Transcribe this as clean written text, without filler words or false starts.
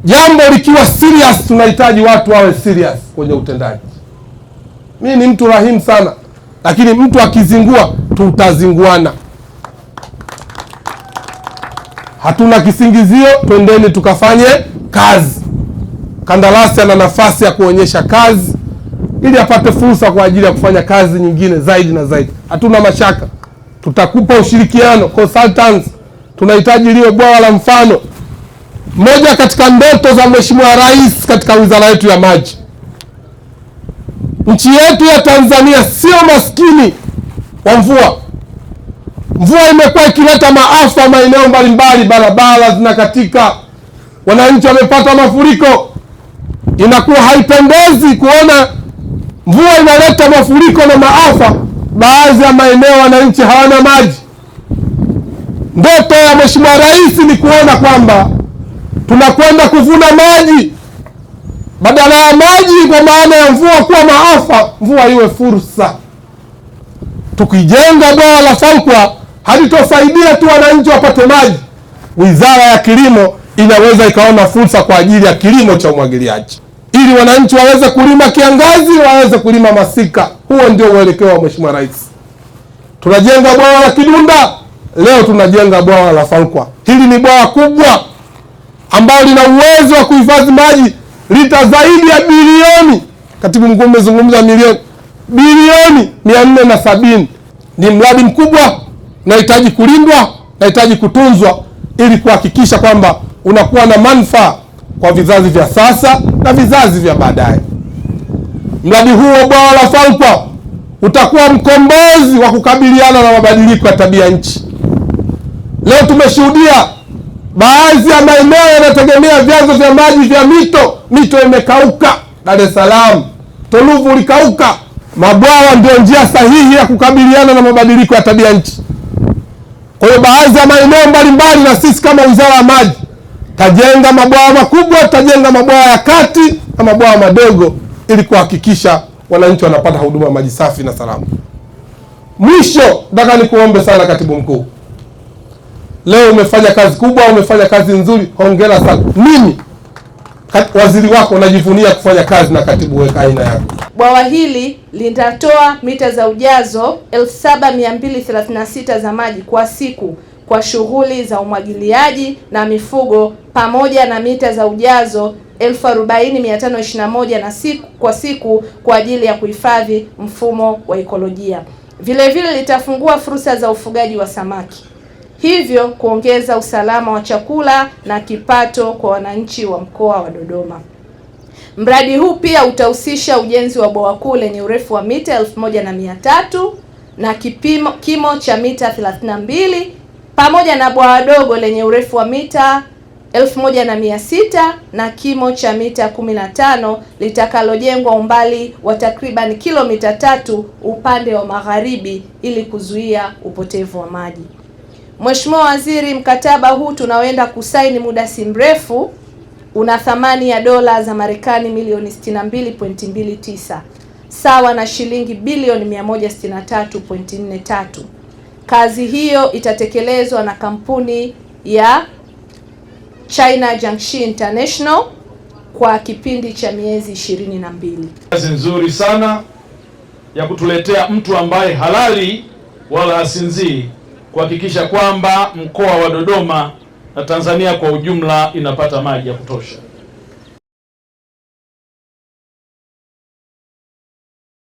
Jambo likiwa serious, tunahitaji watu wawe serious kwenye utendaji. Mimi ni mtu rahimu sana, lakini mtu akizingua tutazinguana. Hatuna kisingizio, twendeni tukafanye kazi. Kandarasi ana nafasi ya kuonyesha kazi ili apate fursa kwa ajili ya kufanya kazi nyingine zaidi na zaidi. Hatuna mashaka, tutakupa ushirikiano. Consultants tunahitaji liwe bwawa la mfano. Moja katika ndoto za Mheshimiwa Rais katika wizara yetu ya maji, nchi yetu ya Tanzania sio maskini wa mvua. Mvua imekuwa ikileta maafa maeneo mbalimbali, barabara zinakatika, wananchi wamepata mafuriko. Inakuwa haipendezi kuona mvua inaleta mafuriko na maafa, baadhi ya maeneo wananchi hawana maji. Ndoto ya Mheshimiwa Rais ni kuona kwamba tunakwenda kuvuna maji, badala ya maji kwa maana ya mvua kuwa maafa, mvua iwe fursa. Tukijenga bwawa la Farkwa halitosaidia tu wananchi wapate maji. Wizara ya Kilimo inaweza ikaona fursa kwa ajili ya kilimo cha umwagiliaji, ili wananchi waweze kulima kiangazi, waweze kulima masika. Huo ndio uelekeo wa Mheshimiwa Rais. Tunajenga bwawa la Kidunda, leo tunajenga bwawa la Farkwa. Hili ni bwawa kubwa ambalo lina uwezo wa kuhifadhi maji lita zaidi ya bilioni, Katibu Mkuu amezungumza bilioni 470. Ni mradi mkubwa, unahitaji kulindwa, unahitaji kutunzwa ili kuhakikisha kwamba unakuwa na manufaa kwa vizazi vya sasa na vizazi vya baadaye. Mradi huu bwawa la Farkwa utakuwa mkombozi wa kukabiliana na mabadiliko ya tabia nchi. Leo tumeshuhudia baadhi ya maeneo yanategemea vyanzo vya maji vya mito imekauka. Dar es Salaam, Toluvu ulikauka. Mabwawa ndio njia sahihi ya kukabiliana na mabadiliko ya tabia nchi. Kwa hiyo baadhi ya maeneo mbalimbali, na sisi kama Wizara ya Maji tajenga mabwawa makubwa, tajenga mabwawa ya kati na mabwawa madogo ili kuhakikisha wananchi wanapata huduma ya maji safi na salama. Mwisho, nataka nikuombe sana Katibu Mkuu. Leo umefanya kazi kubwa, umefanya kazi nzuri, hongera sana. Mimi waziri wako najivunia kufanya kazi na katibu weka aina yako. Bwawa hili litatoa mita za ujazo 7236 za maji kwa siku kwa shughuli za umwagiliaji na mifugo, pamoja na mita za ujazo 40521 kwa siku kwa ajili ya kuhifadhi mfumo wa ekolojia. Vile vile litafungua fursa za ufugaji wa samaki, hivyo kuongeza usalama wa chakula na kipato kwa wananchi wa mkoa wa Dodoma. Mradi huu pia utahusisha ujenzi wa bwawa kuu lenye urefu wa mita 1300 na kimo cha mita 32 pamoja na bwawa dogo lenye urefu wa mita 1600 na kimo cha mita 15 litakalojengwa umbali wa takriban kilomita 3 upande wa magharibi ili kuzuia upotevu wa maji. Mheshimiwa Waziri, mkataba huu tunaoenda kusaini muda si mrefu una thamani ya dola za Marekani milioni 62.29 sawa na shilingi bilioni 163.43. Kazi hiyo itatekelezwa na kampuni ya China Jiangxi International kwa kipindi cha miezi 22. Kazi nzuri sana ya kutuletea mtu ambaye halali wala hasinzii kuhakikisha kwamba mkoa wa Dodoma na Tanzania kwa ujumla inapata maji ya kutosha.